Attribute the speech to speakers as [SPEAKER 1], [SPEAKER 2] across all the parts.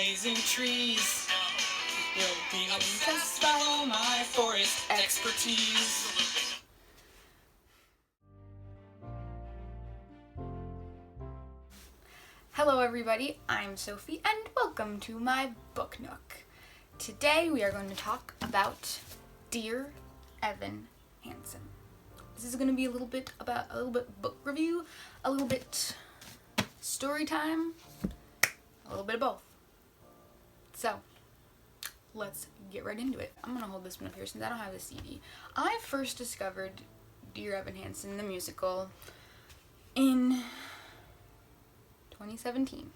[SPEAKER 1] amazing trees. You'll be impressed by all my forest expertise.
[SPEAKER 2] Hello everybody, I'm Sophie and welcome to my book nook. Today we are going to talk about Dear Evan Hansen. This is going to be a little bit book review, a little bit story time, a little bit of both. So, let's get right into it. I'm going to hold this one up here since I don't have the CD. I first discovered Dear Evan Hansen, the musical, in 2017.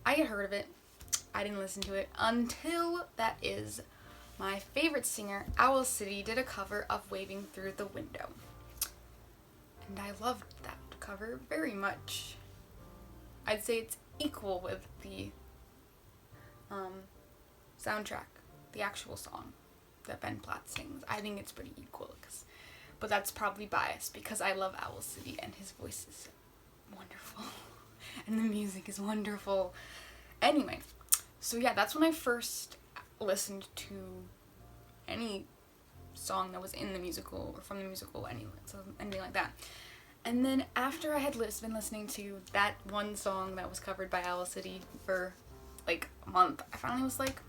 [SPEAKER 2] I had heard of it. I didn't listen to it until that is my favorite singer, Owl City, did a cover of Waving Through the Window. And I loved that cover very much. I'd say it's equal with the soundtrack, the actual song that Ben Platt sings. I think it's pretty equal, but that's probably biased because I love Owl City and his voice is wonderful. And the music is wonderful. Anyway, so yeah, that's when I first listened to any song that was in the musical or from the musical, anything like that. And then after I had been listening to that one song that was covered by Owl City for like a month, I finally was like,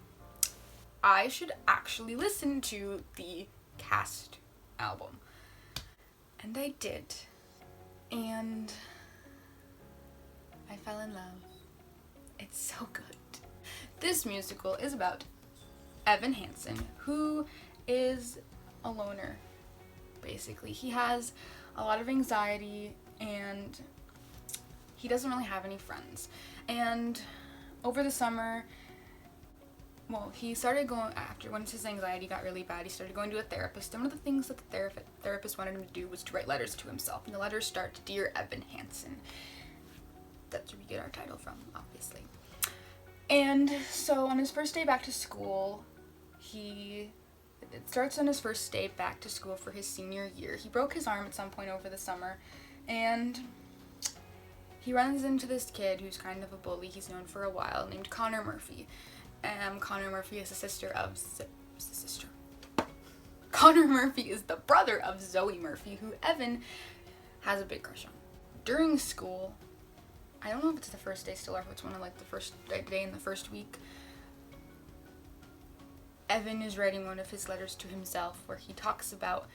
[SPEAKER 2] I should actually listen to the cast album. And I did. And I fell in love. It's so good. This musical is about Evan Hansen, who is a loner, basically. He has a lot of anxiety and he doesn't really have any friends. And over the summer, he started going, once his anxiety got really bad, he started going to a therapist. And one of the things that the therapist wanted him to do was to write letters to himself. And the letters start, Dear Evan Hansen. That's where we get our title from, obviously. And so on his first day back to school, it starts on his first day back to school for his senior year. He broke his arm at some point over the summer, and he runs into this kid who's kind of a bully he's known for a while, named Connor Murphy. Connor Murphy is Connor Murphy is the brother of Zoe Murphy, who Evan has a big crush on. During school, I don't know if it's the first day still or if it's one of the first day in the first week, Evan is writing one of his letters to himself where he talks about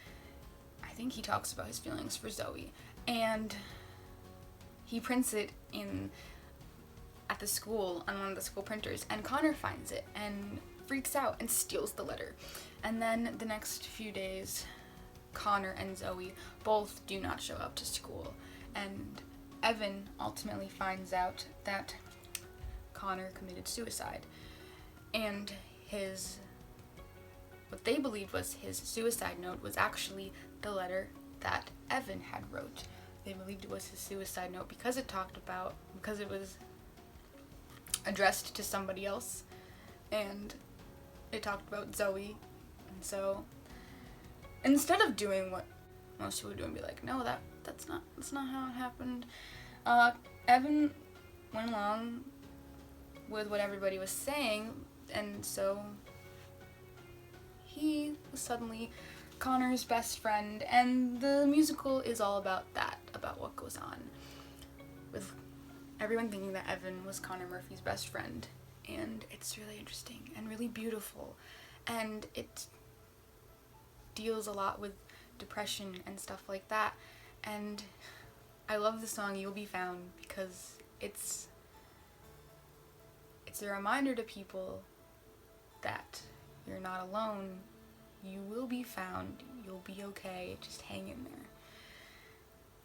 [SPEAKER 2] his feelings for Zoe, and he prints it at the school on one of the school printers, and Connor finds it and freaks out and steals the letter. And then the next few days, Connor and Zoe both do not show up to school, and Evan ultimately finds out that Connor committed suicide, and what they believed was his suicide note was actually the letter that Evan had wrote. They believed it was his suicide note because it was addressed to somebody else, and it talked about Zoe. And so instead of doing what most people do and be like, no, that's not how it happened, Evan went along with what everybody was saying, and so he was suddenly Connor's best friend, and the musical is all about that, about what goes on with everyone thinking that Evan was Connor Murphy's best friend. And it's really interesting and really beautiful, and it deals a lot with depression and stuff like that. And I love the song You'll Be Found because it's a reminder to people that you're not alone. You will be found. You'll be okay. Just hang in there.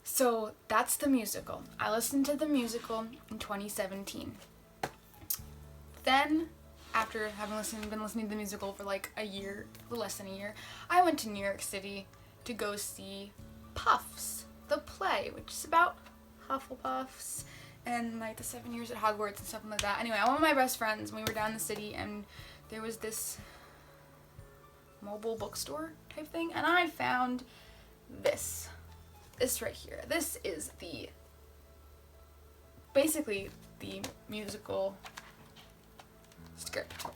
[SPEAKER 2] So that's the musical. I listened to the musical in 2017. Then, after having been listening to the musical for like a year, a little less than a year, I went to New York City to go see Puffs, the play, which is about Hufflepuffs and like the 7 years at Hogwarts and stuff like that. Anyway, one of my best friends, we were down in the city, and there was this mobile bookstore type thing, and I found this right here. This is basically the musical script.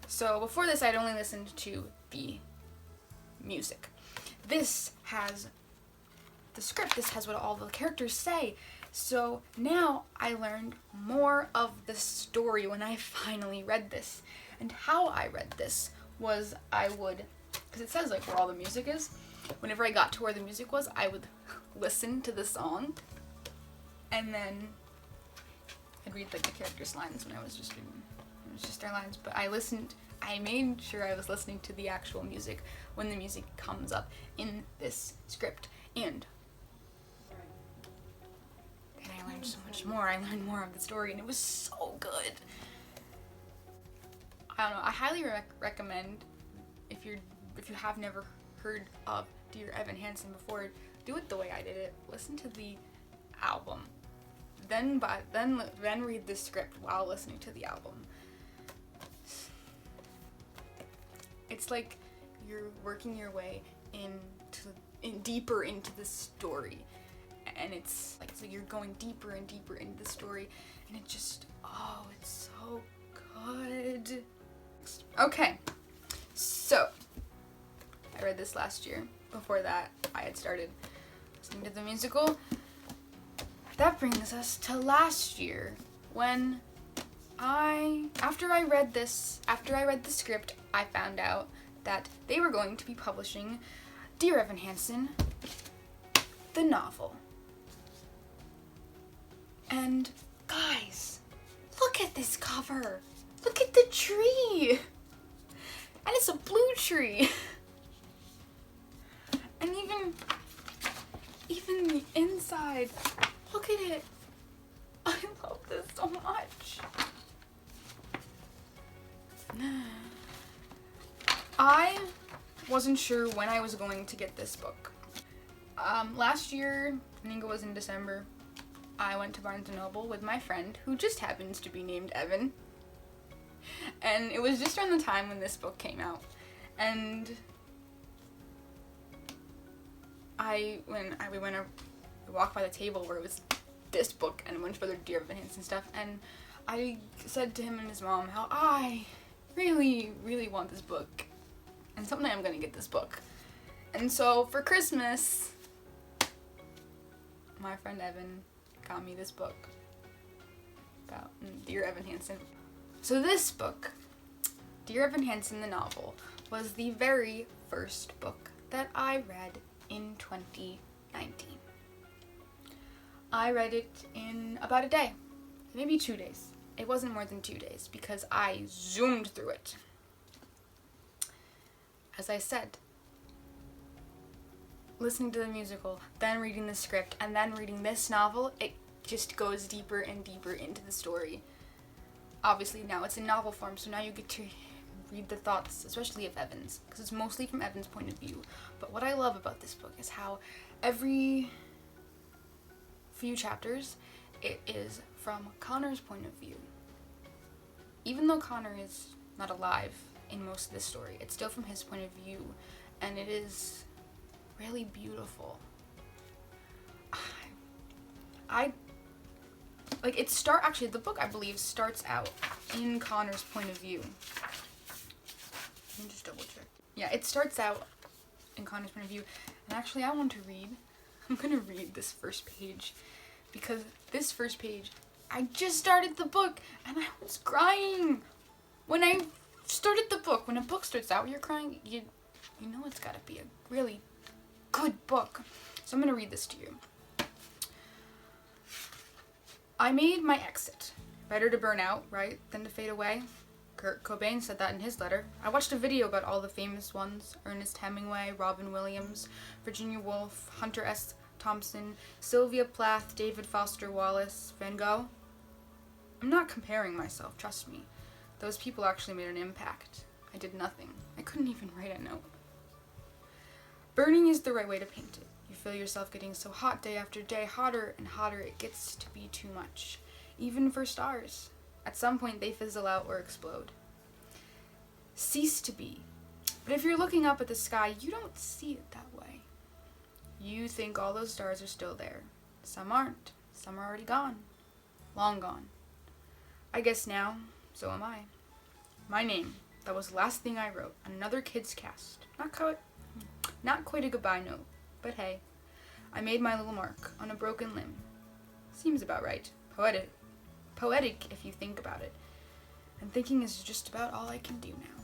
[SPEAKER 2] So before this, I'd only listened to the music. This has the script. This has what all the characters say. So now I learned more of the story when I finally read this. And how I read this was because it says like where all the music is. Whenever I got to where the music was, I would listen to the song, and then I'd read like the characters' lines when I was just reading. It was just their lines, but I made sure I was listening to the actual music when the music comes up in this script. And then I learned so much more. I learned more of the story, and it was so good. I don't know. I highly recommend if you have never heard of Dear Evan Hansen before, do it the way I did it. Listen to the album, then read the script while listening to the album. It's like you're working your way deeper into the story, and it's like so you're going deeper and deeper into the story, and it just it's so good. Okay, so I read this last year. Before that, I had started listening to the musical. That brings us to last year, when after I read the script, I found out that they were going to be publishing Dear Evan Hansen, the novel. And guys, look at this cover. Look at the tree. And it's a blue tree. And even the inside, look at it. I love this so much. I wasn't sure when I was going to get this book. Last year, I think it was in December, I went to Barnes & Noble with my friend, who just happens to be named Evan. And it was just around the time when this book came out. And we walked by the table where it was this book and a bunch of other Dear Evan Hansen stuff, and I said to him and his mom how I really, really want this book, and someday I'm gonna get this book. And so for Christmas, my friend Evan got me this book about Dear Evan Hansen. So this book, Dear Evan Hansen the novel, was the very first book that I read in 2019. I read it in about a day, maybe 2 days. It wasn't more than 2 days because I zoomed through it. As I said, listening to the musical, then reading the script, and then reading this novel, it just goes deeper and deeper into the story. Obviously now it's in novel form, so now you get to read the thoughts, especially of Evan's, because it's mostly from Evan's point of view. But what I love about this book is how every few chapters it is from Connor's point of view. Even though Connor is not alive in most of this story, it's still from his point of view, and it is really beautiful. Actually the book I believe starts out in Connor's point of view. Let me just double check. Yeah, it starts out in Connor's point of view, and actually I'm gonna read this first page, because this first page, I just started the book and I was crying. When I started the book, when a book starts out, you're crying, you know it's gotta be a really good book. So I'm gonna read this to you. I made my exit. Better to burn out, right, than to fade away. Kurt Cobain said that in his letter. I watched a video about all the famous ones: Ernest Hemingway, Robin Williams, Virginia Woolf, Hunter S. Thompson, Sylvia Plath, David Foster Wallace, Van Gogh. I'm not comparing myself, trust me. Those people actually made an impact. I did nothing. I couldn't even write a note. Burning is the right way to paint it. You feel yourself getting so hot day after day, hotter and hotter, it gets to be too much. Even for stars. At some point they fizzle out or explode. Cease to be. But if you're looking up at the sky, you don't see it that way. You think all those stars are still there. Some aren't. Some are already gone. Long gone. I guess now, So am I. My name, that was the last thing I wrote on another kid's cast. Not quite a goodbye note, but hey, I made my little mark on a broken limb. Seems about right. Poetic if you think about it. And thinking is just about all I can do now.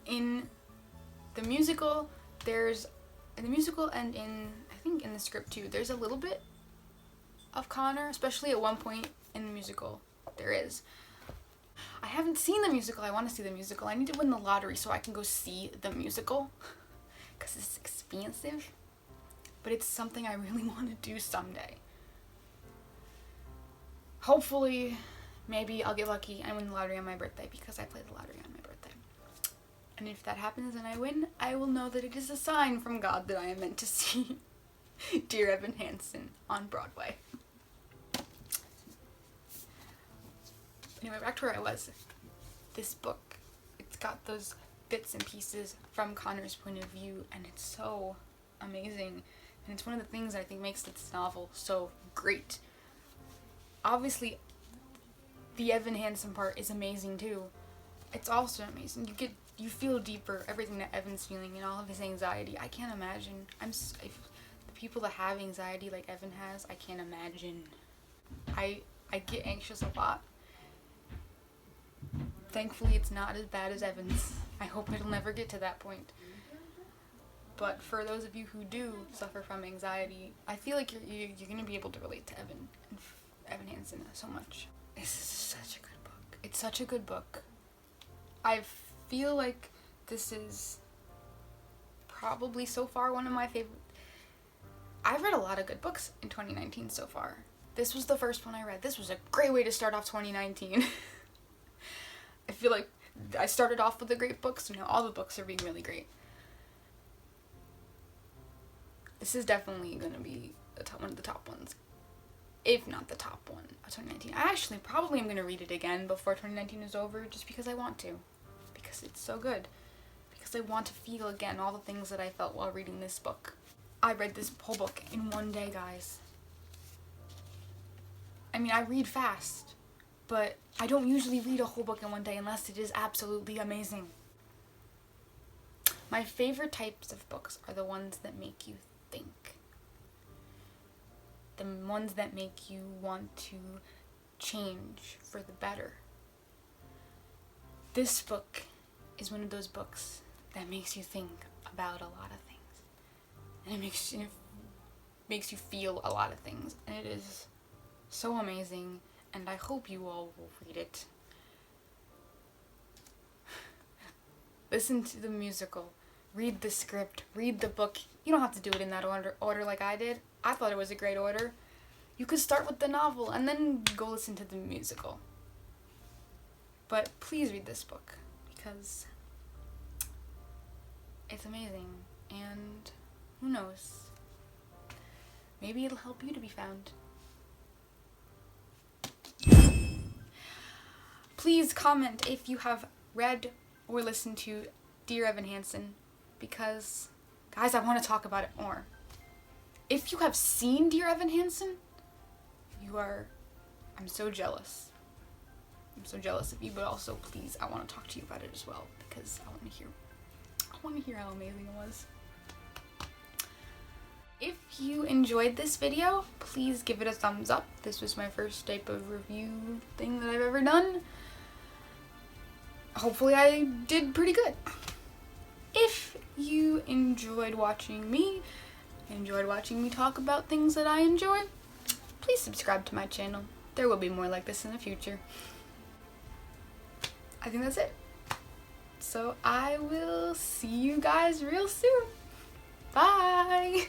[SPEAKER 2] In the musical and I think in the script too, there's a little bit of Connor, especially at one point in the musical. There is. I haven't seen the musical. I want to see the musical. I need to win the lottery so I can go see the musical because it's expensive, but it's something I really want to do someday. Hopefully, maybe I'll get lucky and win the lottery on my birthday because I play the lottery on my birthday. And if that happens and I win, I will know that it is a sign from God that I am meant to see Dear Evan Hansen on Broadway. Anyway, back to where I was. This book, it's got those bits and pieces from Connor's point of view, and it's so amazing. And it's one of the things that I think makes this novel so great. Obviously, the Evan Hansen part is amazing too. It's also amazing. You feel deeper everything that Evan's feeling and all of his anxiety. I can't imagine. The people that have anxiety like Evan has, I can't imagine. I get anxious a lot. Thankfully, it's not as bad as Evan's. I hope it'll never get to that point. But for those of you who do suffer from anxiety, I feel like you're going to be able to relate to Evan Hansen so much. This is such a good book. It's such a good book. I feel like this is probably so far one of my favorite. I've read a lot of good books in 2019 so far. This was the first one I read. This was a great way to start off 2019. I feel like I started off with a great book, so now all the books are being really great. This is definitely going to be one of the top ones, if not the top one of 2019. I actually probably am going to read it again before 2019 is over, just because I want to. Because it's so good. Because I want to feel again all the things that I felt while reading this book. I read this whole book in one day, guys. I mean, I read fast, but I don't usually read a whole book in one day unless it is absolutely amazing. My favorite types of books are the ones that make you think. The ones that make you want to change for the better. This book is one of those books that makes you think about a lot of things. And it makes you feel a lot of things. And it is so amazing. And I hope you all will read it. Listen to the musical. Read the script. Read the book. You don't have to do it in that order like I did. I thought it was a great order. You could start with the novel and then go listen to the musical. But please read this book because it's amazing. And who knows? Maybe it'll help you to be found. Please comment if you have read or listened to Dear Evan Hansen, because, guys, I want to talk about it more. If you have seen Dear Evan Hansen, I'm so jealous. I'm so jealous of you, but also, please, I want to talk to you about it as well, because I want to hear how amazing it was. If you enjoyed this video, please give it a thumbs up. This was my first type of review thing that I've ever done. Hopefully I did pretty good. If you enjoyed watching me talk about things that I enjoy, please subscribe to my channel. There will be more like this in the future. I think that's it. So I will see you guys real soon. Bye!